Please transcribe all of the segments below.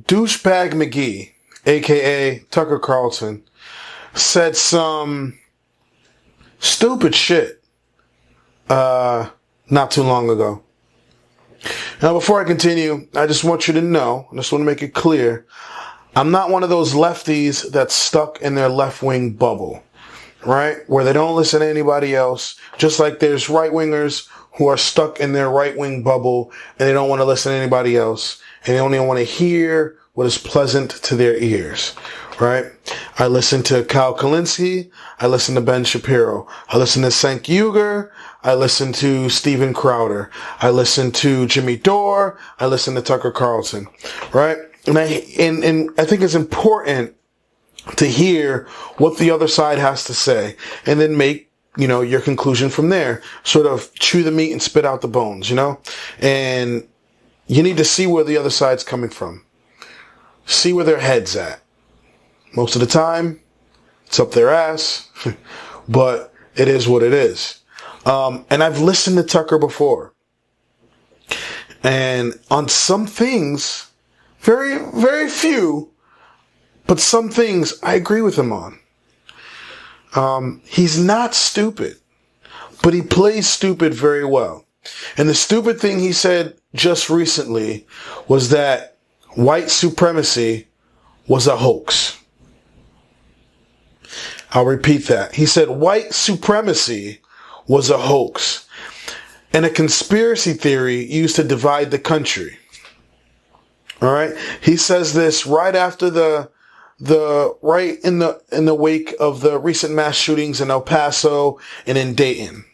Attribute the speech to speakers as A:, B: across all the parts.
A: Douchebag McGee, aka Tucker Carlson, said some stupid shit not too long ago. Now, before I continue, I just want you to know, I just want to make it clear, I'm not one of those lefties that's stuck in their left-wing bubble, right? Where they don't listen to anybody else, just like there's right-wingers who are stuck in their right-wing bubble and they don't want to listen to anybody else, and they only want to hear what is pleasant to their ears, right? I listen to Kyle Kalinske. I listen to Ben Shapiro. I listen to Cenk Uygur. I listen to Steven Crowder. I listen to Jimmy Dore. I listen to Tucker Carlson, right? And I think it's important to hear what the other side has to say and then make, your conclusion from there. Sort of chew the meat and spit out the bones, And you need to see where the other side's coming from. See where their head's at. Most of the time, it's up their ass, but it is what it is. And I've listened to Tucker before. And on some things, very, very few, but some things I agree with him on. He's not stupid, but he plays stupid very well. And the stupid thing he said just recently was that white supremacy was a hoax. I'll repeat that. He said white supremacy was a hoax and a conspiracy theory used to divide the country. All right. He says this right after right in the wake of the recent mass shootings in El Paso and in Dayton.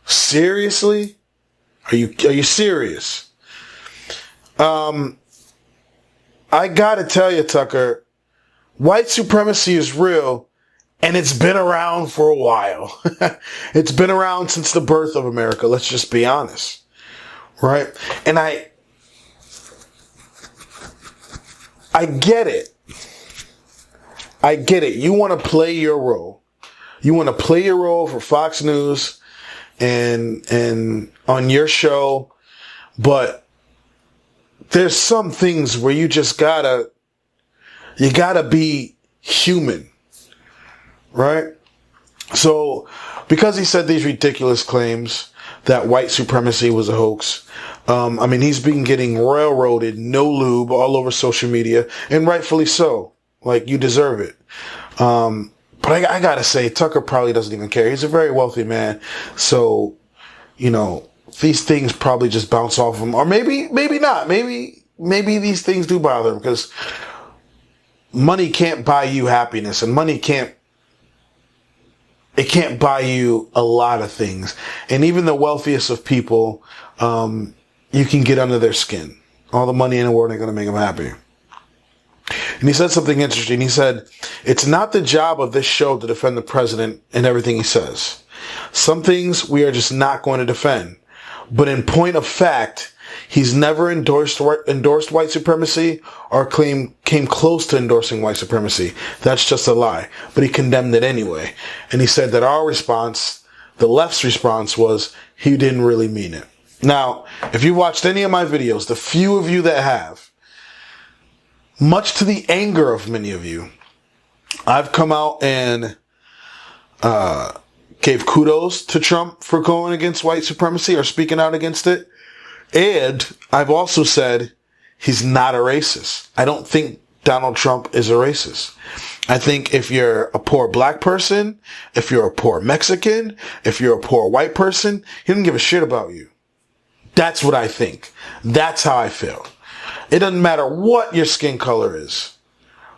A: Seriously? Are you serious? I gotta tell you, Tucker, white supremacy is real, and it's been around for a while. It's been around since the birth of America, let's just be honest. Right? And I get it. I get it. You want to play your role. You want to play your role for Fox News and on your show, but there's some things where you just gotta be human, right? So, because he said these ridiculous claims that white supremacy was a hoax, he's been getting railroaded, no lube, all over social media, and rightfully so. Like, you deserve it. But I gotta say, Tucker probably doesn't even care. He's a very wealthy man, so, these things probably just bounce off him, or maybe not. Maybe these things do bother him, because money can't buy you happiness, and money can't buy you a lot of things. And even the wealthiest of people, you can get under their skin. All the money in the world ain't going to make them happy. And he said something interesting. He said, it's not the job of this show to defend the president and everything he says. Some things we are just not going to defend. But in point of fact, he's never endorsed white supremacy or came close to endorsing white supremacy. That's just a lie. But he condemned it anyway. And he said that our response, the left's response, was he didn't really mean it. Now, if you watched any of my videos, the few of you that have, much to the anger of many of you, I've come out and gave kudos to Trump for going against white supremacy or speaking out against it. And I've also said he's not a racist. I don't think Donald Trump is a racist. I think if you're a poor black person, if you're a poor Mexican, if you're a poor white person, he doesn't give a shit about you. That's what I think. That's how I feel. It doesn't matter what your skin color is,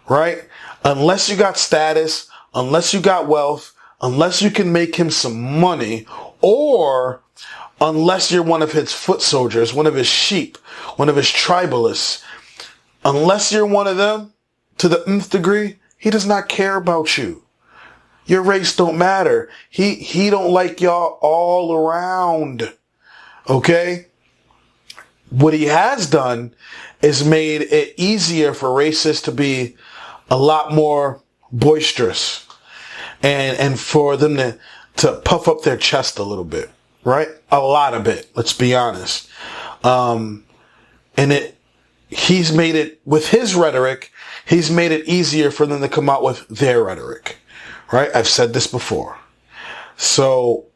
A: right? Unless you got status, unless you got wealth, unless you can make him some money, or unless you're one of his foot soldiers, one of his sheep, one of his tribalists, unless you're one of them to the nth degree, he does not care about you. Your race don't matter. He don't like y'all all around. Okay? What he has done is made it easier for racists to be a lot more boisterous and for them to puff up their chest a little bit, right? A lot of it, let's be honest. And he's made it, with his rhetoric, he's made it easier for them to come out with their rhetoric. Right? I've said this before. So,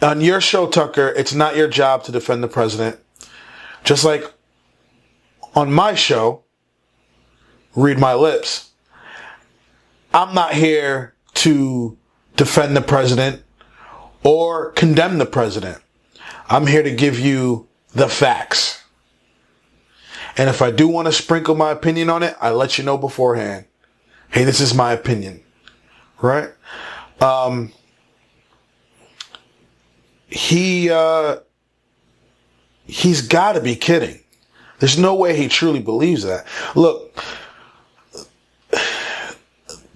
A: on your show, Tucker, it's not your job to defend the president. Just like on my show, Read My Lips, I'm not here to defend the president or condemn the president. I'm here to give you the facts. And if I do want to sprinkle my opinion on it, I let you know beforehand. Hey, this is my opinion. Right? He's got to be kidding. There's no way he truly believes that. Look,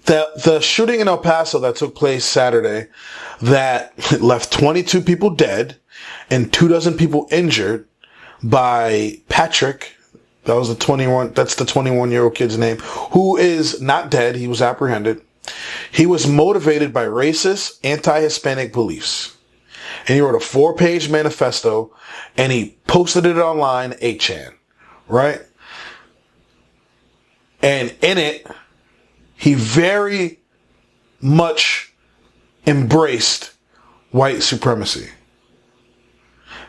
A: the shooting in El Paso that took place Saturday that left 22 people dead and 24 people injured by Patrick. That's the 21-year-old kid's name, who is not dead. He was apprehended. He was motivated by racist, anti-Hispanic beliefs. And he wrote a 4-page manifesto and he posted it online, 8chan, right? And in it, he very much embraced white supremacy.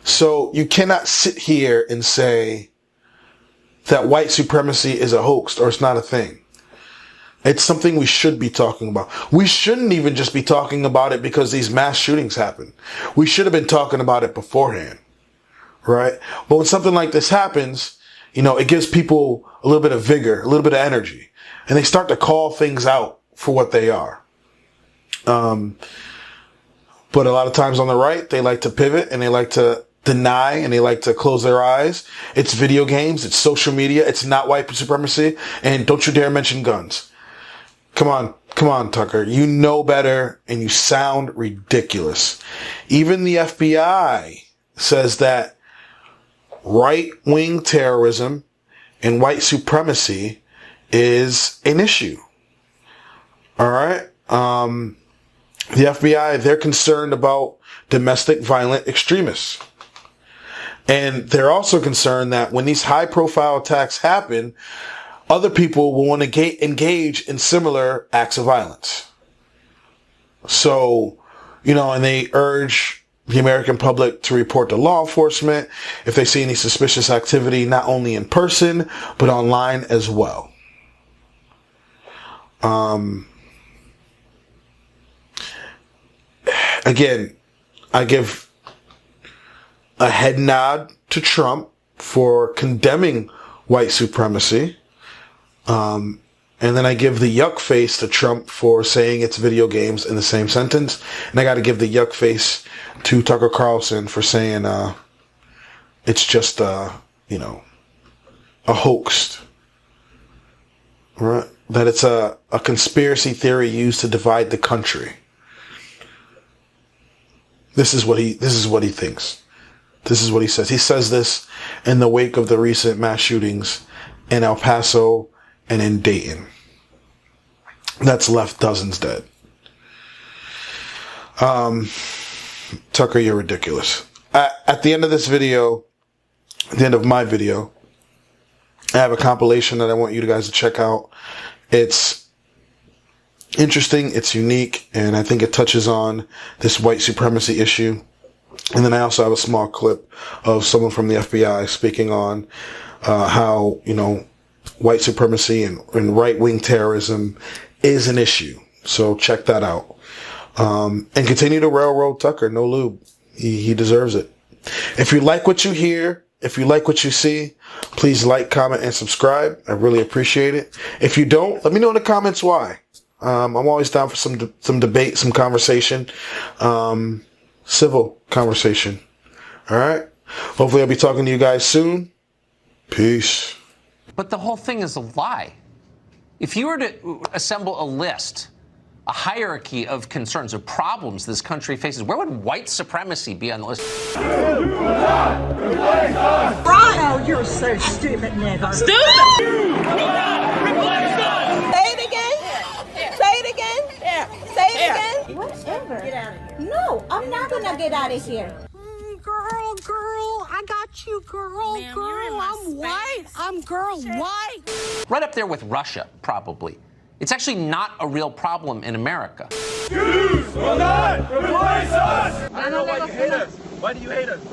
A: So you cannot sit here and say that white supremacy is a hoax or it's not a thing. It's something we should be talking about. We shouldn't even just be talking about it because these mass shootings happen. We should have been talking about it beforehand, right? But when something like this happens, it gives people a little bit of vigor, a little bit of energy, and they start to call things out for what they are. But a lot of times on the right, they like to pivot and they like to deny and they like to close their eyes. It's video games. It's social media. It's not white supremacy. And don't you dare mention guns. Come on, Tucker. You know better and you sound ridiculous. Even the FBI says that right-wing terrorism and white supremacy is an issue. All right? The FBI, they're concerned about domestic violent extremists. And they're also concerned that when these high-profile attacks happen, other people will want to engage in similar acts of violence. So, and they urge the American public to report to law enforcement if they see any suspicious activity, not only in person, but online as well. Again, I give a head nod to Trump for condemning white supremacy. And then I give the yuck face to Trump for saying it's video games in the same sentence. And I got to give the yuck face to Tucker Carlson for saying, it's just, a hoax. Right? That it's a conspiracy theory used to divide the country. This is what he thinks. This is what he says. He says this in the wake of the recent mass shootings in El Paso and in Dayton. That's left dozens dead. Tucker, you're ridiculous. At the end of this video, at the end of my video, I have a compilation that I want you guys to check out. It's interesting, it's unique, and I think it touches on this white supremacy issue. And then I also have a small clip of someone from the FBI speaking on how, white supremacy and right-wing terrorism is an issue. So check that out. And continue to railroad Tucker. No lube. He deserves it. If you like what you hear, if you like what you see, please like, comment, and subscribe. I really appreciate it. If you don't, let me know in the comments why. I'm always down for some debate, some conversation, civil conversation. All right. Hopefully I'll be talking to you guys soon. Peace.
B: But the whole thing is a lie. If you were to assemble a list, a hierarchy of concerns, of problems this country faces, where would white supremacy be on the list?
C: Ronnie, you're so stupid, nigga.
D: Stupid!
C: Say it again. Say it again. Say it again. Whatever. Get out of here. No, I'm not gonna get out of here.
D: Girl, I got bless you, girl. Girl, I'm white. I'm girl white.
B: Right up there with Russia, probably. It's actually not a real problem in America.
E: Jews will not replace us! I don't know why you hate us. Why do you hate us?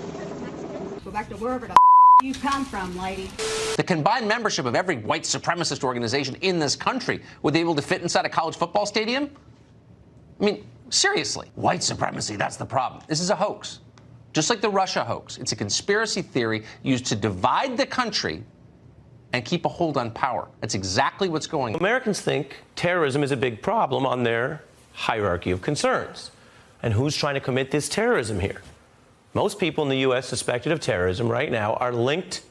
F: Go back to wherever the you come from, lady.
B: The combined membership of every white supremacist organization in this country, would they be able to fit inside a college football stadium? I mean, seriously. White supremacy, that's the problem. This is a hoax. Just like the Russia hoax. It's a conspiracy theory used to divide the country and keep a hold on power. That's exactly what's going on.
G: Americans think terrorism is a big problem on their hierarchy of concerns. And who's trying to commit this terrorism here? Most people in the U.S. suspected of terrorism right now are linked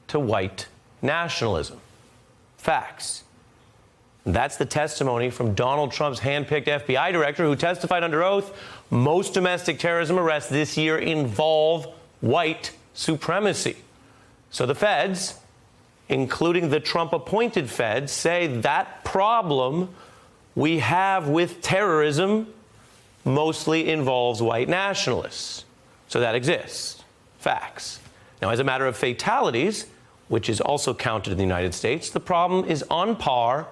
G: to white nationalism. Facts. That's the testimony from Donald Trump's handpicked FBI director who testified under oath. Most domestic terrorism arrests this year involve white supremacy. So the feds, including the Trump-appointed feds, say that problem we have with terrorism mostly involves white nationalists. So that exists. Facts. Now, as a matter of fatalities, which is also counted in the United States, the problem is on par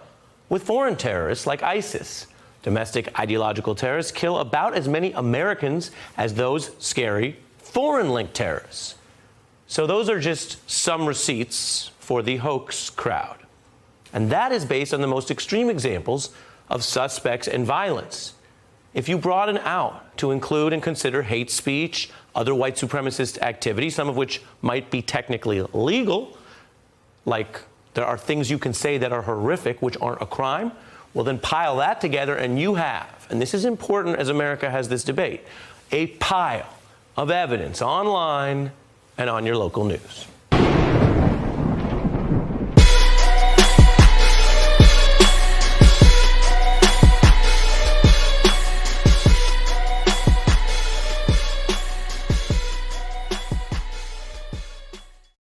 G: with foreign terrorists like ISIS. Domestic ideological terrorists kill about as many Americans as those scary foreign-linked terrorists. So those are just some receipts for the hoax crowd. And that is based on the most extreme examples of suspects and violence. If you broaden out to include and consider hate speech, other white supremacist activities, some of which might be technically legal, like there are things you can say that are horrific, which aren't a crime, well, then pile that together and you have, and this is important as America has this debate, a pile of evidence online and on your local news.